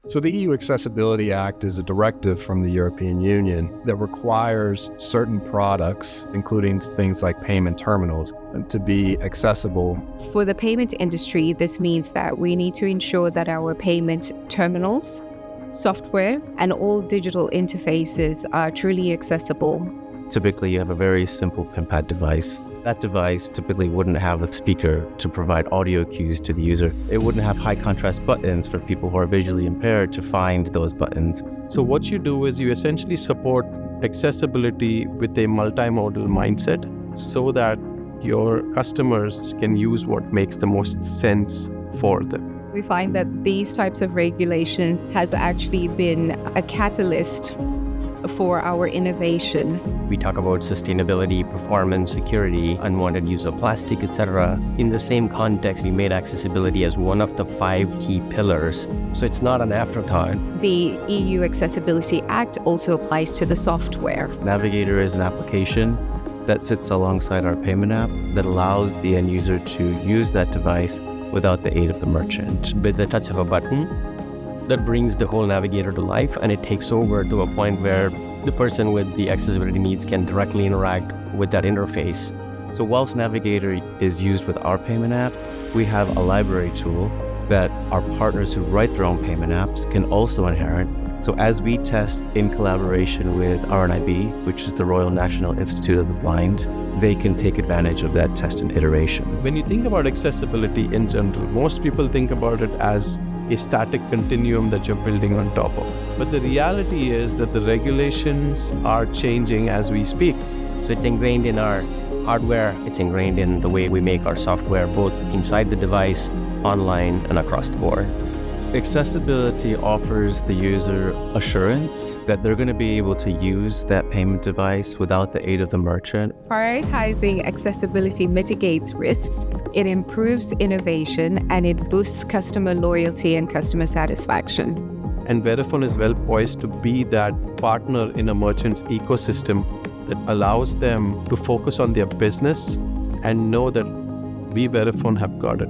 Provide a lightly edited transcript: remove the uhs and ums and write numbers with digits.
So the EU Accessibility Act is a directive from the European Union that requires certain products, including things like payment terminals, to be accessible. For the payment industry, this means that we need to ensure that our payment terminals, software, and all digital interfaces are truly accessible. Typically, you have a very simple PIN pad device. That device typically wouldn't have a speaker to provide audio cues to the user. It wouldn't have high contrast buttons for people who are visually impaired to find those buttons. So what you do is you essentially support accessibility with a multimodal mindset so that your customers can use what makes the most sense for them. We find that these types of regulations has actually been a catalyst for our innovation. We talk about sustainability, performance, security, unwanted use of plastic, etc. In the same context, we made accessibility as one of the 5 key pillars. So it's not an afterthought. The EU Accessibility Act also applies to the software. Navigator is an application that sits alongside our payment app that allows the end user to use that device without the aid of the merchant. With the touch of a button, that brings the whole Navigator to life, and it takes over to a point where the person with the accessibility needs can directly interact with that interface. So whilst Navigator is used with our payment app, we have a library tool that our partners who write their own payment apps can also inherit. So as we test in collaboration with RNIB, which is the Royal National Institute of the Blind, they can take advantage of that test and iteration. When you think about accessibility in general, most people think about it as a static continuum that you're building on top of. But the reality is that the regulations are changing as we speak. So it's ingrained in our hardware, it's ingrained in the way we make our software, both inside the device, online, and across the board. Accessibility offers the user assurance that they're going to be able to use that payment device without the aid of the merchant. Prioritizing accessibility mitigates risks, it improves innovation, and it boosts customer loyalty and customer satisfaction. And Verifone is well poised to be that partner in a merchant's ecosystem that allows them to focus on their business and know that we, Verifone, have got it.